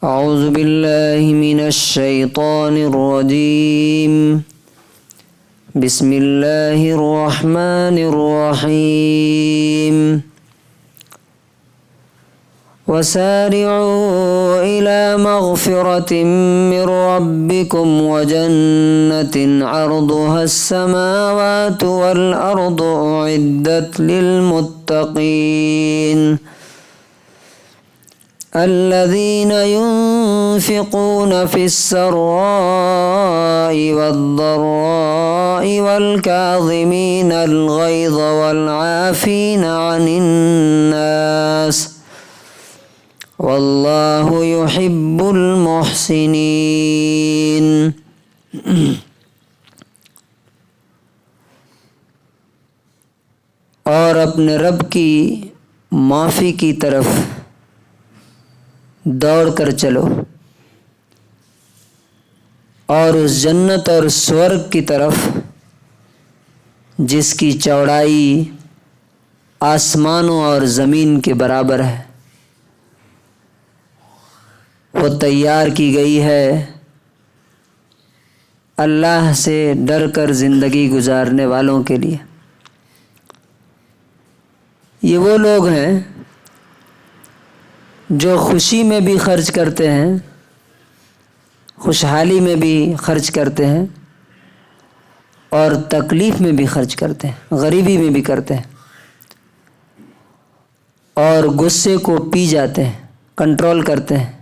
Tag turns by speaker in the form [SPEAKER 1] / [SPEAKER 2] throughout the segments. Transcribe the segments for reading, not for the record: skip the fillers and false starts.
[SPEAKER 1] اعوذ باللہ من الشیطان الرجیم بسم اللہ الرحمن الرحیم وسارعوا إلى مغفرة من ربكم وجنة عرضها السماوات والأرض أعدت للمتقين الذين ينفقون في السراء والضراء والكاظمين الغيظ والعافين عن الناس واللہ یحب المحسنین۔ اور اپنے رب کی معافی کی طرف دوڑ کر چلو اور اس جنت اور سورگ کی طرف جس کی چوڑائی آسمانوں اور زمین کے برابر ہے، وہ تیار کی گئی ہے اللہ سے ڈر کر زندگی گزارنے والوں کے لیے۔ یہ وہ لوگ ہیں جو خوشی میں بھی خرچ کرتے ہیں، خوشحالی میں بھی خرچ کرتے ہیں، اور تکلیف میں بھی خرچ کرتے ہیں، غریبی میں بھی کرتے ہیں، اور غصے کو پی جاتے ہیں، کنٹرول کرتے ہیں،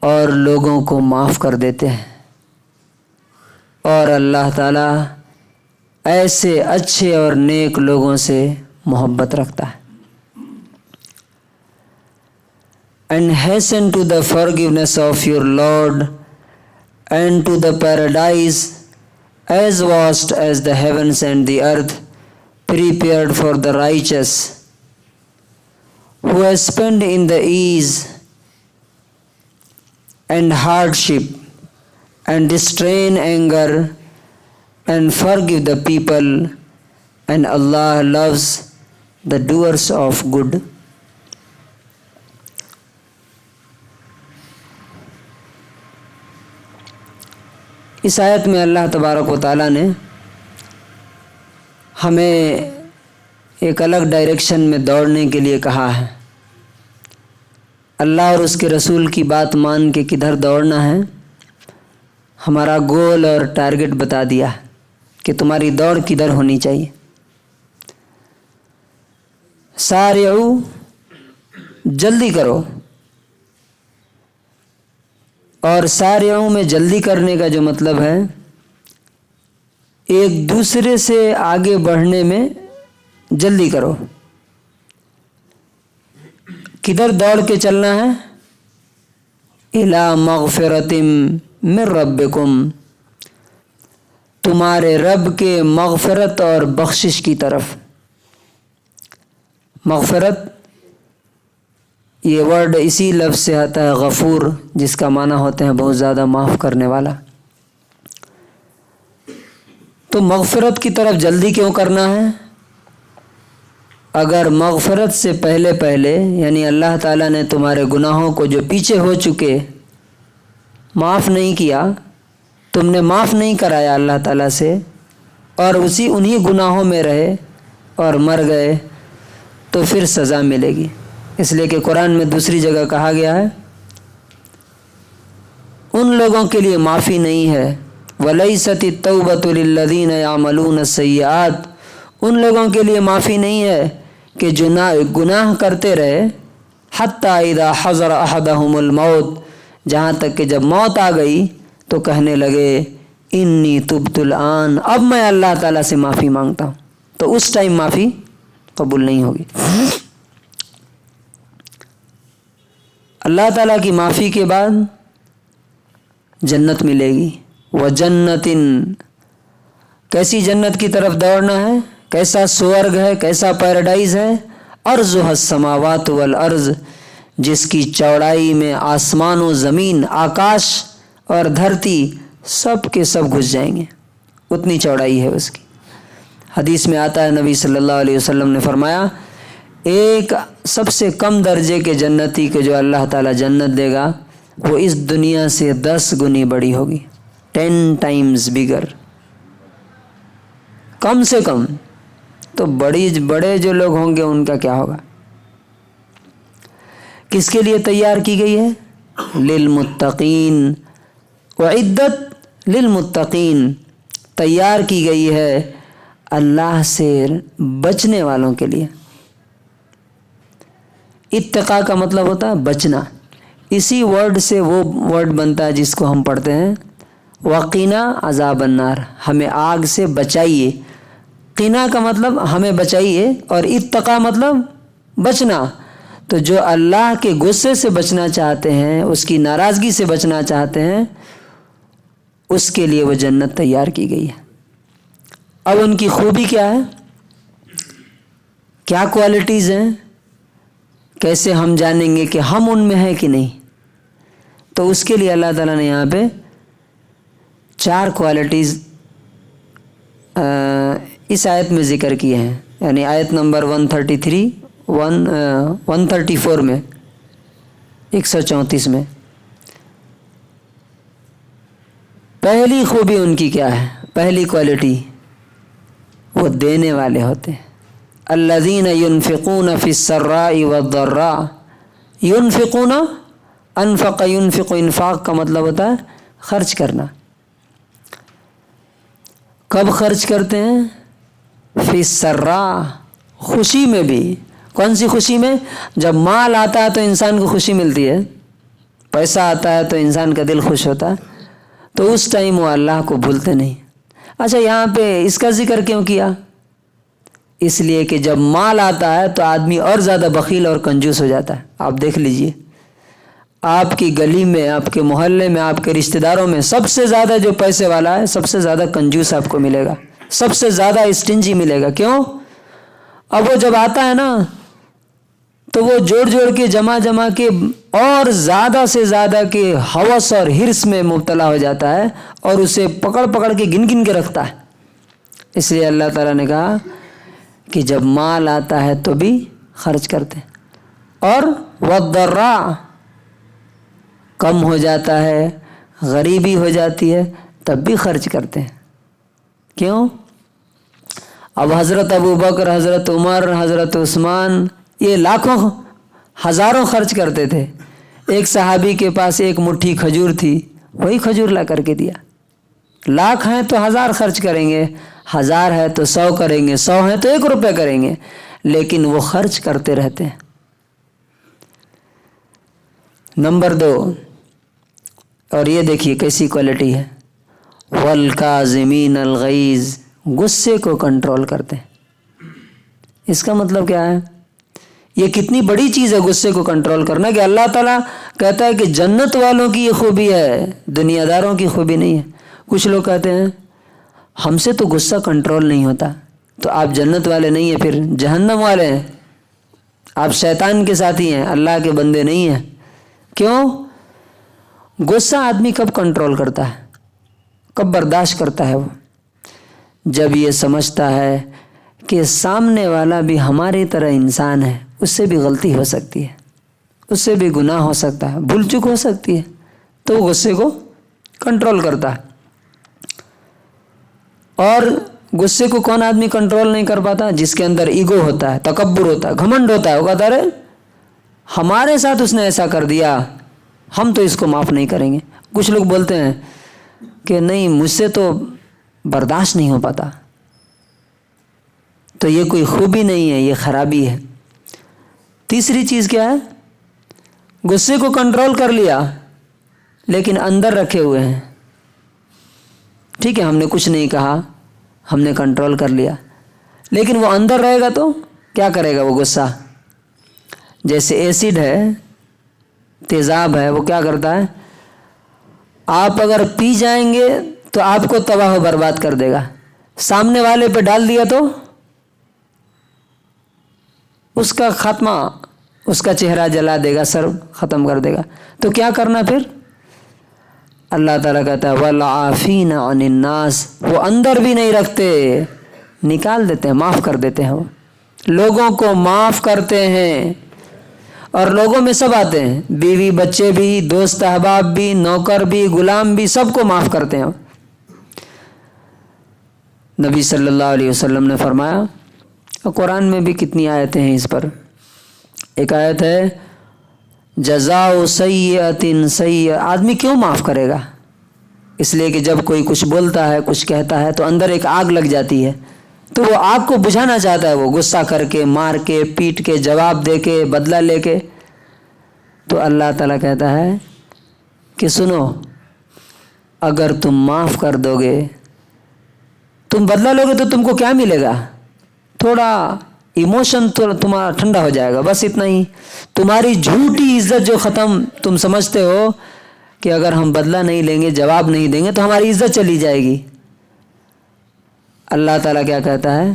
[SPEAKER 1] اور لوگوں کو معاف کر دیتے ہیں۔ اور اللہ تعالیٰ ایسے اچھے اور نیک لوگوں سے محبت رکھتا ہے۔ And hasten to the forgiveness of your Lord and to the paradise as vast as the heavens and the earth, prepared for the righteous, who has spent in the ease and hardship and restrain anger and forgive the people, and Allah loves the doers of good. اس آیت میں اللہ تبارک و تعالیٰ نے ہمیں ایک الگ direction میں دوڑنے کے لیے کہا ہے۔ اللہ اور اس کے رسول کی بات مان کے کدھر دوڑنا ہے، ہمارا گول اور ٹارگٹ بتا دیا ہے کہ تمہاری دوڑ کدھر ہونی چاہیے۔ سارعو، جلدی کرو، اور سارعو میں جلدی کرنے کا جو مطلب ہے ایک دوسرے سے آگے بڑھنے میں جلدی کرو۔ کدھر دوڑ کے چلنا ہے؟ الی مغفرۃ من ربکم، تمہارے رب کے مغفرت اور بخشش کی طرف۔ مغفرت یہ ورڈ اسی لفظ سے آتا ہے غفور، جس کا معنی ہوتے ہیں بہت زیادہ معاف کرنے والا۔ تو مغفرت کی طرف جلدی کیوں کرنا ہے؟ اگر مغفرت سے پہلے یعنی اللہ تعالیٰ نے تمہارے گناہوں کو جو پیچھے ہو چکے معاف نہیں کیا، تم نے معاف نہیں کرایا اللہ تعالیٰ سے، اور انہی گناہوں میں رہے اور مر گئے، تو پھر سزا ملے گی۔ اس لیے کہ قرآن میں دوسری جگہ کہا گیا ہے ان لوگوں کے لیے معافی نہیں ہے، وَلَيْسَتِ التَّوْبَةُ لِلَّذِينَ يَعْمَلُونَ السَّيِّئَاتِ، ان لوگوں کے لیے معافی نہیں ہے کہ جو گناہ کرتے رہے، حَتَّى إِذَا حَضَرَ أَحَدَهُمُ الْمَوْتِ، جہاں تک کہ جب موت آ گئی تو کہنے لگے اِنِّي تُبْتُ الْآنَ، اب میں اللہ تعالیٰ سے معافی مانگتا ہوں، تو اس ٹائم معافی قبول نہیں ہوگی۔ اللہ تعالیٰ کی معافی کے بعد جنت ملے گی۔ وَجَنَّةٍ، کیسی جنت کی طرف دوڑنا ہے، کیسا سورگ ہے، کیسا پیراڈائز ہے؟ عرضها السماوات والارض، جس کی چوڑائی میں آسمان و زمین، آکاش اور دھرتی سب کے سب گھس جائیں گے، اتنی چوڑائی ہے اس کی۔ حدیث میں آتا ہے، نبی صلی اللہ علیہ وسلم نے فرمایا ایک سب سے کم درجے کے جنتی کے جو اللہ تعالیٰ جنت دے گا وہ اس دنیا سے 10 گنی بڑی ہوگی، 10 ٹائمز بگر، کم سے کم۔ تو بڑے جو لوگ ہوں گے ان کا کیا ہوگا؟ کس کے لیے تیار کی گئی ہے؟ للمتقین، وعدت للمتقین، تیار کی گئی ہے اللہ سے بچنے والوں کے لیے۔ اتقا کا مطلب ہوتا ہے بچنا، اسی ورڈ سے وہ ورڈ بنتا ہے جس کو ہم پڑھتے ہیں وقنا عذاب النار، ہمیں آگ سے بچائیے۔ قنا کا مطلب ہمیں بچائیے، اور اتقا مطلب بچنا۔ تو جو اللہ کے غصے سے بچنا چاہتے ہیں، اس کی ناراضگی سے بچنا چاہتے ہیں، اس کے لیے وہ جنت تیار کی گئی ہے۔ اب ان کی خوبی کیا ہے؟ کیا کوالٹیز ہیں؟ کیسے ہم جانیں گے کہ ہم ان میں ہیں کہ نہیں؟ تو اس کے لیے اللہ تعالیٰ نے یہاں پہ 4 کوالٹیز اس آیت میں ذکر کیے ہیں، یعنی آیت نمبر 134 میں، 134 میں۔ پہلی خوبی ان کی کیا ہے؟ پہلی کوالٹی، وہ دینے والے ہوتے ہیں۔ الذین ينفقون فی السراء والضراء، ينفقون، انفق ينفق، انفاق کا مطلب ہوتا ہے خرچ کرنا۔ کب خرچ کرتے ہیں؟ فی السراء، خوشی میں بھی۔ کون سی خوشی میں؟ جب مال آتا ہے تو انسان کو خوشی ملتی ہے، پیسہ آتا ہے تو انسان کا دل خوش ہوتا ہے، تو اس ٹائم وہ اللہ کو بھولتے نہیں۔ اچھا، یہاں پہ اس کا ذکر کیوں کیا؟ اس لیے کہ جب مال آتا ہے تو آدمی اور زیادہ بخیل اور کنجوس ہو جاتا ہے۔ آپ دیکھ لیجئے، آپ کی گلی میں، آپ کے محلے میں، آپ کے رشتہ داروں میں سب سے زیادہ جو پیسے والا ہے، سب سے زیادہ کنجوس آپ کو ملے گا، سب سے زیادہ اسٹنجی ملے گا۔ کیوں؟ اب وہ جب آتا ہے نا تو وہ جوڑ کے جمع کے اور زیادہ سے زیادہ کے ہوس اور ہرس میں مبتلا ہو جاتا ہے، اور اسے پکڑ کے گن کے رکھتا ہے۔ اس لیے اللہ تعالیٰ نے کہا کہ جب مال آتا ہے تو بھی خرچ کرتے ہیں، اور والضراء، کم ہو جاتا ہے، غریبی ہو جاتی ہے، تب بھی خرچ کرتے ہیں۔ کیوں؟ اب حضرت ابوبکر، حضرت عمر، حضرت عثمان، یہ لاکھوں ہزاروں خرچ کرتے تھے۔ ایک صحابی کے پاس ایک مٹھی کھجور تھی، وہی کھجور لا کر کے دیا۔ لاکھ ہیں تو 1000 خرچ کریں گے، 1000 ہے تو 100 کریں گے، 100 ہیں تو 1 روپے کریں گے، لیکن وہ خرچ کرتے رہتے ہیں۔ نمبر 2، اور یہ دیکھیے کیسی کوالٹی ہے، والکاظمین الغیظ، غصے کو کنٹرول کرتے ہیں۔ اس کا مطلب کیا ہے؟ یہ کتنی بڑی چیز ہے غصے کو کنٹرول کرنا، کہ اللہ تعالیٰ کہتا ہے کہ جنت والوں کی یہ خوبی ہے، دنیا داروں کی خوبی نہیں ہے۔ کچھ لوگ کہتے ہیں ہم سے تو غصہ کنٹرول نہیں ہوتا، تو آپ جنت والے نہیں ہیں، پھر جہنم والے ہیں، آپ شیطان کے ساتھی ہیں، اللہ کے بندے نہیں ہیں۔ کیوں؟ غصہ آدمی کب کنٹرول کرتا ہے، کب برداشت کرتا ہے؟ وہ جب یہ سمجھتا ہے کہ سامنے والا بھی ہماری طرح انسان ہے، اس سے بھی غلطی ہو سکتی ہے، اس سے بھی گناہ ہو سکتا ہے، بھول چک ہو سکتی ہے، تو وہ غصے کو کنٹرول کرتا ہے۔ اور غصے کو کون آدمی کنٹرول نہیں کر پاتا؟ جس کے اندر ایگو ہوتا ہے، تکبر ہوتا ہے، گھمنڈ ہوتا ہے۔ وہ کہتا ہے ہمارے ساتھ اس نے ایسا کر دیا، ہم تو اس کو معاف نہیں کریں گے۔ کچھ لوگ بولتے ہیں کہ نہیں، مجھ سے تو برداشت نہیں ہو پاتا، تو یہ کوئی خوبی نہیں ہے، یہ خرابی ہے۔ تیسری چیز کیا ہے؟ غصے کو کنٹرول کر لیا لیکن اندر رکھے ہوئے ہیں۔ ٹھیک ہے، ہم نے کچھ نہیں کہا، ہم نے کنٹرول کر لیا، لیکن وہ اندر رہے گا تو کیا کرے گا وہ غصہ؟ جیسے ایسڈ ہے، تیزاب ہے، وہ کیا کرتا ہے؟ آپ اگر پی جائیں گے تو آپ کو تباہ و برباد کر دے گا، سامنے والے پہ ڈال دیا تو اس کا خاتمہ، اس کا چہرہ جلا دے گا، سر ختم کر دے گا۔ تو کیا کرنا پھر؟ اللہ تعالیٰ کہتا ہے والعافین عن الناس، وہ اندر بھی نہیں رکھتے، نکال دیتے ہیں، معاف کر دیتے ہیں وہ۔ لوگوں کو معاف کرتے ہیں، اور لوگوں میں سب آتے ہیں، بیوی بچے بھی، دوست احباب بھی، نوکر بھی، غلام بھی، سب کو معاف کرتے ہیں۔ نبی صلی اللہ علیہ وسلم نے فرمایا، اور قرآن میں بھی کتنی آیتیں ہیں اس پر۔ ایک آیت ہے جزاء سیئۃ سیئۃ، آدمی کیوں معاف کرے گا؟ اس لیے کہ جب کوئی کچھ بولتا ہے، کچھ کہتا ہے، تو اندر ایک آگ لگ جاتی ہے، تو وہ آگ کو بجھانا چاہتا ہے، وہ غصہ کر کے، مار کے، پیٹ کے، جواب دے کے، بدلہ لے کے۔ تو اللہ تعالیٰ کہتا ہے کہ سنو، اگر تم معاف کر دو گے، تم بدلہ لو گے تو تم کو کیا ملے گا؟ تھوڑا ایموشن تو تمہارا ٹھنڈا ہو جائے گا، بس اتنا ہی۔ تمہاری جھوٹی عزت جو ختم، تم سمجھتے ہو کہ اگر ہم بدلہ نہیں لیں گے، جواب نہیں دیں گے تو ہماری عزت چلی جائے گی۔ اللہ تعالیٰ کیا کہتا ہے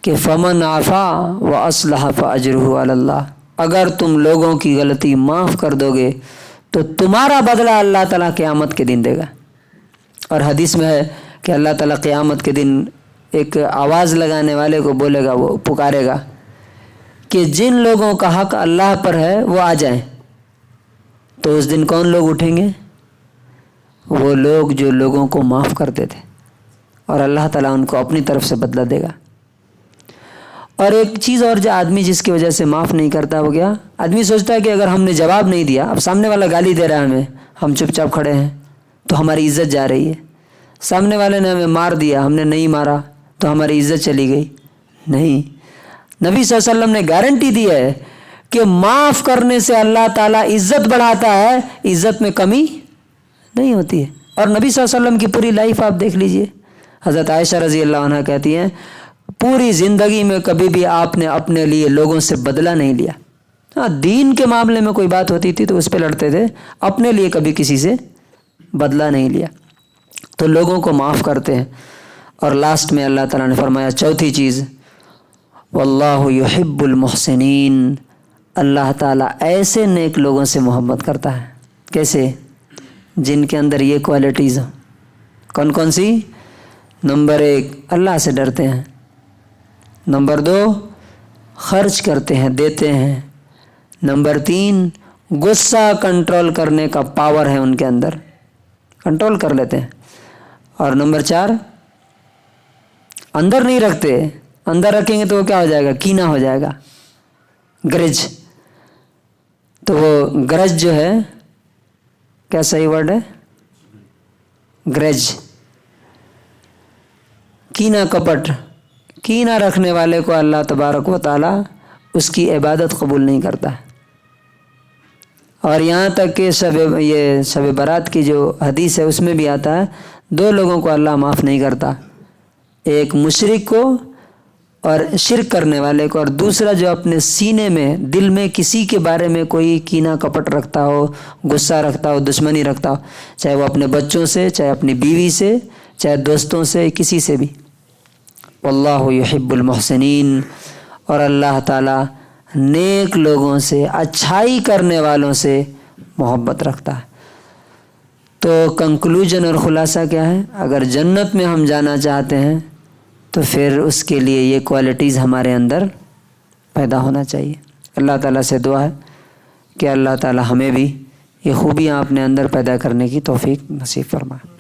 [SPEAKER 1] کہ فمن عفا واصلح فاجرہ علی اللہ، اگر تم لوگوں کی غلطی معاف کر دو گے تو تمہارا بدلہ اللہ تعالیٰ قیامت کے دن دے گا۔ اور حدیث میں ہے کہ اللہ تعالیٰ قیامت کے دن ایک آواز لگانے والے کو بولے گا، وہ پکارے گا کہ جن لوگوں کا حق اللہ پر ہے وہ آ جائیں۔ تو اس دن کون لوگ اٹھیں گے؟ وہ لوگ جو لوگوں کو معاف کرتے تھے، اور اللہ تعالیٰ ان کو اپنی طرف سے بدلہ دے گا۔ اور ایک چیز اور، جو آدمی جس کی وجہ سے معاف نہیں کرتا ہو گیا، آدمی سوچتا ہے کہ اگر ہم نے جواب نہیں دیا، اب سامنے والا گالی دے رہا ہے ہمیں، ہم چپ چاپ کھڑے ہیں تو ہماری عزت جا رہی ہے۔ سامنے والے نے ہمیں مار دیا، ہم نے نہیں مارا تو ہماری عزت چلی گئی؟ نہیں، نبی صلی اللہ علیہ وسلم نے گارنٹی دی ہے کہ معاف کرنے سے اللہ تعالیٰ عزت بڑھاتا ہے، عزت میں کمی نہیں ہوتی ہے۔ اور نبی صلی اللہ علیہ وسلم کی پوری لائف آپ دیکھ لیجئے، حضرت عائشہ رضی اللہ عنہ کہتی ہیں پوری زندگی میں کبھی بھی آپ نے اپنے لیے لوگوں سے بدلہ نہیں لیا۔ ہاں، دین کے معاملے میں کوئی بات ہوتی تھی تو اس پہ لڑتے تھے، اپنے لیے کبھی کسی سے بدلہ نہیں لیا۔ تو لوگوں کو معاف کرتے ہیں۔ اور لاسٹ میں اللہ تعالیٰ نے فرمایا چوتھی چیز، واللہ یحب المحسنین، اللہ تعالیٰ ایسے نیک لوگوں سے محبت کرتا ہے۔ کیسے؟ جن کے اندر یہ کوالٹیز ہوں۔ کون کون سی؟ نمبر 1، اللہ سے ڈرتے ہیں۔ نمبر 2، خرچ کرتے ہیں، دیتے ہیں۔ نمبر 3، غصہ کنٹرول کرنے کا پاور ہے ان کے اندر، کنٹرول کر لیتے ہیں۔ اور نمبر 4، اندر نہیں رکھتے، اندر رکھیں گے تو وہ کیا ہو جائے گا؟ کینہ ہو جائے گا، گرج۔ تو وہ گرج جو ہے، کیا صحیح ورڈ ہے؟ گرج، کینہ، کپٹ۔ کینہ رکھنے والے کو اللہ تبارک و تعالیٰ اس کی عبادت قبول نہیں کرتا ہے۔ اور یہاں تک کہ شب برات کی جو حدیث ہے اس میں بھی آتا ہے 2 لوگوں کو اللہ معاف نہیں کرتا، ایک مشرک کو اور شرک کرنے والے کو، اور دوسرا جو اپنے سینے میں، دل میں کسی کے بارے میں کوئی کینہ کپٹ رکھتا ہو، غصہ رکھتا ہو، دشمنی رکھتا ہو، چاہے وہ اپنے بچوں سے، چاہے اپنی بیوی سے، چاہے دوستوں سے، کسی سے بھی۔ واللہ یحب المحسنین، اور اللہ تعالیٰ نیک لوگوں سے، اچھائی کرنے والوں سے محبت رکھتا ہے۔ تو کنکلوژن اور خلاصہ کیا ہے؟ اگر جنت میں ہم جانا چاہتے ہیں تو پھر اس کے لیے یہ کوالٹیز ہمارے اندر پیدا ہونا چاہیے۔ اللہ تعالیٰ سے دعا ہے کہ اللہ تعالیٰ ہمیں بھی یہ خوبیاں اپنے اندر پیدا کرنے کی توفیق نصیب فرمائے۔